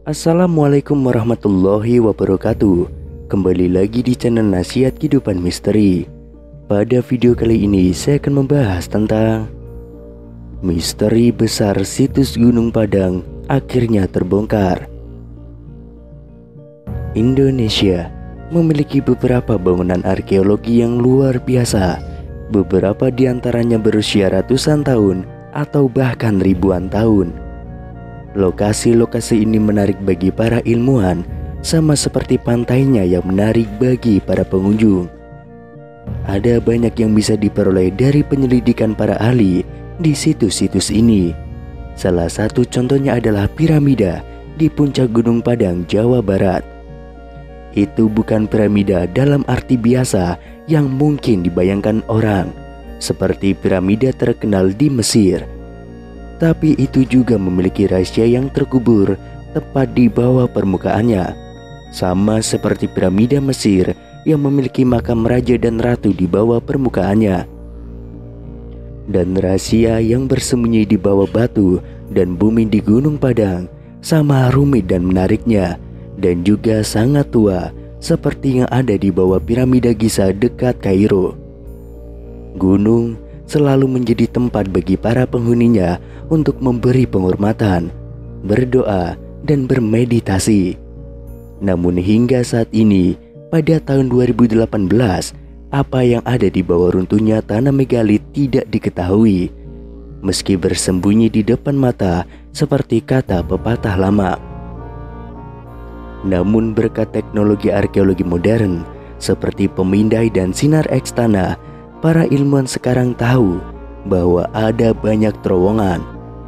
Assalamualaikum warahmatullahi wabarakatuh. Kembali lagi di channel Nasihat Kehidupan Misteri. Pada video kali ini saya akan membahas tentang misteri besar situs Gunung Padang akhirnya terbongkar. Indonesia memiliki beberapa bangunan arkeologi yang luar biasa. Beberapa di antaranya berusia ratusan tahun atau bahkan ribuan tahun. Lokasi-lokasi ini menarik bagi para ilmuwan, sama seperti pantainya yang menarik bagi para pengunjung. Ada banyak yang bisa diperoleh dari penyelidikan para ahli di situs-situs ini. Salah satu contohnya adalah piramida di puncak Gunung Padang, Jawa Barat. Itu bukan piramida dalam arti biasa yang mungkin dibayangkan orang, seperti piramida terkenal di Mesir. Tapi itu juga memiliki rahasia yang terkubur tepat di bawah permukaannya. Sama seperti piramida Mesir yang memiliki makam raja dan ratu di bawah permukaannya. Dan rahasia yang bersembunyi di bawah batu dan bumi di Gunung Padang sama rumit dan menariknya, dan juga sangat tua seperti yang ada di bawah piramida Giza dekat Kairo. Gunung selalu menjadi tempat bagi para penghuninya untuk memberi penghormatan, berdoa, dan bermeditasi. Namun hingga saat ini, pada tahun 2018, apa yang ada di bawah runtuhnya tanah megalit tidak diketahui, meski bersembunyi di depan mata seperti kata pepatah lama. Namun berkat teknologi arkeologi modern seperti pemindai dan sinar X tanah, para ilmuwan sekarang tahu bahwa ada banyak terowongan,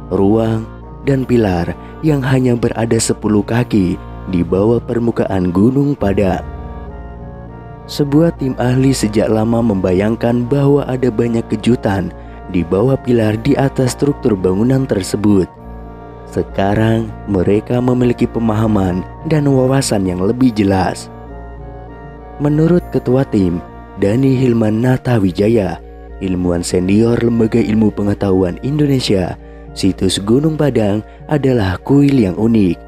ruang, dan pilar yang hanya berada 10 kaki di bawah permukaan Gunung Padang. Sebuah tim ahli sejak lama membayangkan bahwa ada banyak kejutan di bawah pilar di atas struktur bangunan tersebut. Sekarang mereka memiliki pemahaman dan wawasan yang lebih jelas. Menurut ketua tim, Dani Hilman Natawijaya, ilmuwan senior Lembaga Ilmu Pengetahuan Indonesia, situs Gunung Padang adalah kuil yang unik.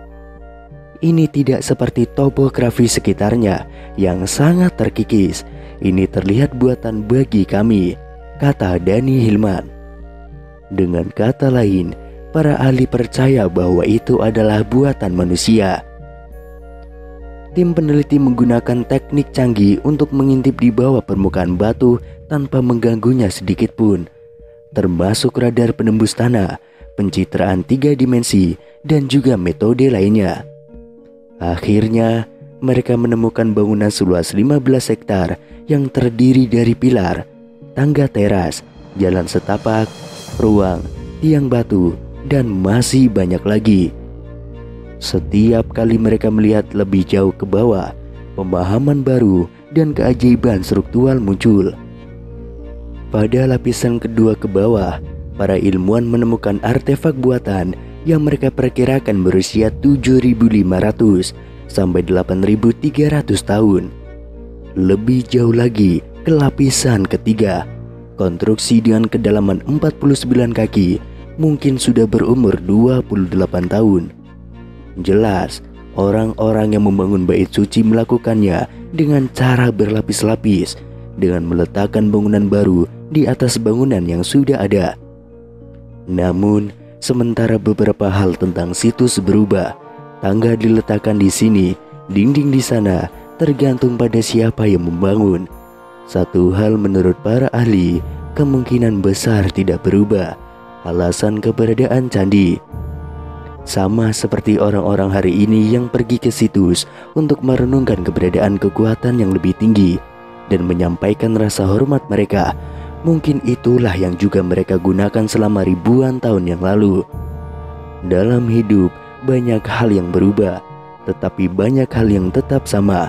Ini tidak seperti topografi sekitarnya yang sangat terkikis. Ini terlihat buatan bagi kami, kata Dani Hilman. Dengan kata lain, para ahli percaya bahwa itu adalah buatan manusia. Tim peneliti menggunakan teknik canggih untuk mengintip di bawah permukaan batu tanpa mengganggunya sedikit pun, termasuk radar penembus tanah, pencitraan 3 dimensi, dan juga metode lainnya. Akhirnya, mereka menemukan bangunan seluas 15 hektar yang terdiri dari pilar, tangga teras, jalan setapak, ruang, tiang batu, dan masih banyak lagi. Setiap kali mereka melihat lebih jauh ke bawah, pemahaman baru dan keajaiban struktural muncul. Pada lapisan kedua ke bawah, para ilmuwan menemukan artefak buatan yang mereka perkirakan berusia 7.500 sampai 8.300 tahun. Lebih jauh lagi ke lapisan ketiga, konstruksi dengan kedalaman 49 kaki mungkin sudah berumur 28 tahun. Jelas, orang-orang yang membangun bait suci melakukannya dengan cara berlapis-lapis, dengan meletakkan bangunan baru di atas bangunan yang sudah ada. Namun, sementara beberapa hal tentang situs berubah, tangga diletakkan di sini, dinding di sana, tergantung pada siapa yang membangun. Satu hal menurut para ahli, kemungkinan besar tidak berubah, alasan keberadaan candi. Sama seperti orang-orang hari ini yang pergi ke situs untuk merenungkan keberadaan kekuatan yang lebih tinggi dan menyampaikan rasa hormat mereka. Mungkin itulah yang juga mereka gunakan selama ribuan tahun yang lalu. Dalam hidup banyak hal yang berubah, tetapi banyak hal yang tetap sama.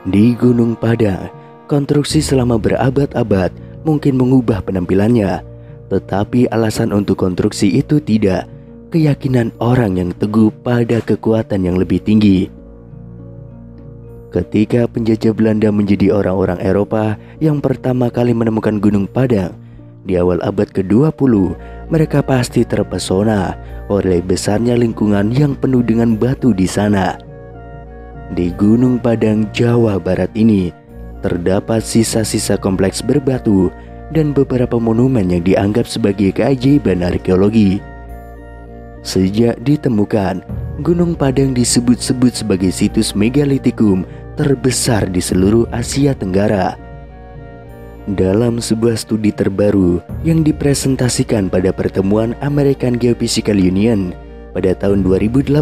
Di Gunung Padang, konstruksi selama berabad-abad mungkin mengubah penampilannya, tetapi alasan untuk konstruksi itu tidak. Keyakinan orang yang teguh pada kekuatan yang lebih tinggi. Ketika penjajah Belanda menjadi orang-orang Eropa yang pertama kali menemukan Gunung Padang di awal abad ke-20, mereka pasti terpesona oleh besarnya lingkungan yang penuh dengan batu di sana. Di Gunung Padang, Jawa Barat ini terdapat sisa-sisa kompleks berbatu dan beberapa monumen yang dianggap sebagai keajaiban arkeologi. Sejak ditemukan, Gunung Padang disebut-sebut sebagai situs megalitikum terbesar di seluruh Asia Tenggara. Dalam sebuah studi terbaru yang dipresentasikan pada pertemuan American Geophysical Union pada tahun 2018,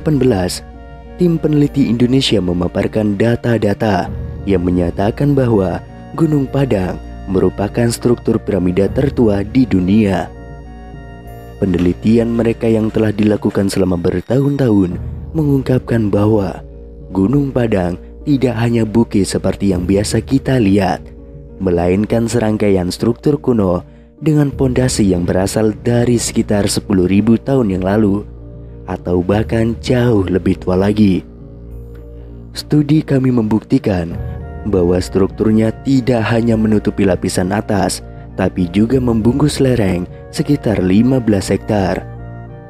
tim peneliti Indonesia memaparkan data-data yang menyatakan bahwa Gunung Padang merupakan struktur piramida tertua di dunia. Penelitian mereka yang telah dilakukan selama bertahun-tahun mengungkapkan bahwa Gunung Padang tidak hanya bukit seperti yang biasa kita lihat, melainkan serangkaian struktur kuno dengan pondasi yang berasal dari sekitar 10.000 tahun yang lalu, atau bahkan jauh lebih tua lagi. Studi kami membuktikan bahwa strukturnya tidak hanya menutupi lapisan atas, tapi juga membungkus lereng sekitar 15 hektar.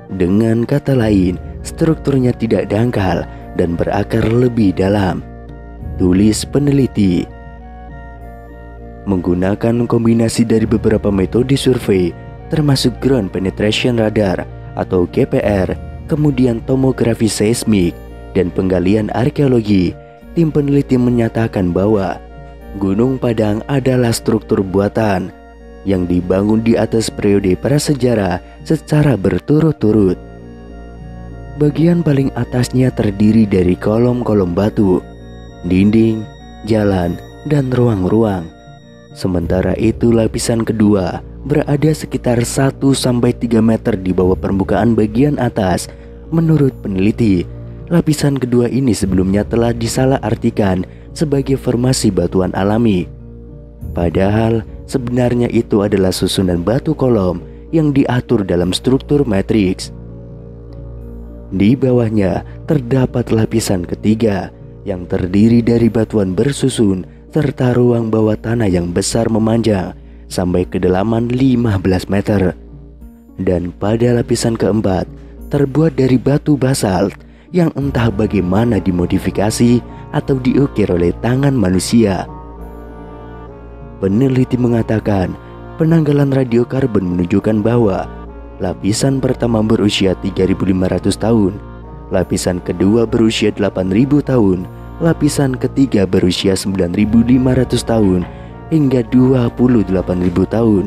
Dengan kata lain, strukturnya tidak dangkal dan berakar lebih dalam, tulis peneliti. Menggunakan kombinasi dari beberapa metode survei, termasuk ground penetration radar atau GPR, kemudian tomografi seismik dan penggalian arkeologi, tim peneliti menyatakan bahwa Gunung Padang adalah struktur buatan yang dibangun di atas periode prasejarah secara berturut-turut. Bagian paling atasnya terdiri dari kolom-kolom batu, dinding, jalan, dan ruang-ruang. Sementara itu lapisan kedua berada sekitar 1-3 meter di bawah permukaan bagian atas. Menurut peneliti, lapisan kedua ini sebelumnya telah disalahartikan sebagai formasi batuan alami. Padahal sebenarnya itu adalah susunan batu kolom yang diatur dalam struktur matriks. Di bawahnya terdapat lapisan ketiga yang terdiri dari batuan bersusun serta ruang bawah tanah yang besar memanjang sampai kedalaman 15 meter. Dan pada lapisan keempat terbuat dari batu basalt yang entah bagaimana dimodifikasi atau diukir oleh tangan manusia. Peneliti mengatakan penanggalan radiokarbon menunjukkan bahwa lapisan pertama berusia 3.500 tahun, lapisan kedua berusia 8.000 tahun, lapisan ketiga berusia 9.500 tahun hingga 28.000 tahun.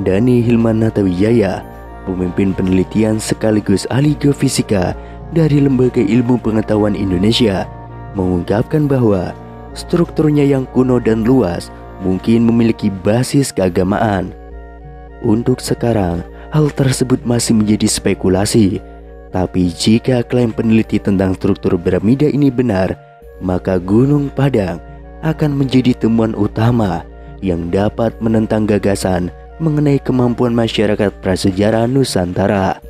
Dhani Hilmanatawijaya, pemimpin penelitian sekaligus ahli geofisika dari Lembaga Ilmu Pengetahuan Indonesia, mengungkapkan bahwa strukturnya yang kuno dan luas mungkin memiliki basis keagamaan. Untuk sekarang, hal tersebut masih menjadi spekulasi. Tapi jika klaim peneliti tentang struktur piramida ini benar, maka Gunung Padang akan menjadi temuan utama yang dapat menentang gagasan mengenai kemampuan masyarakat prasejarah Nusantara.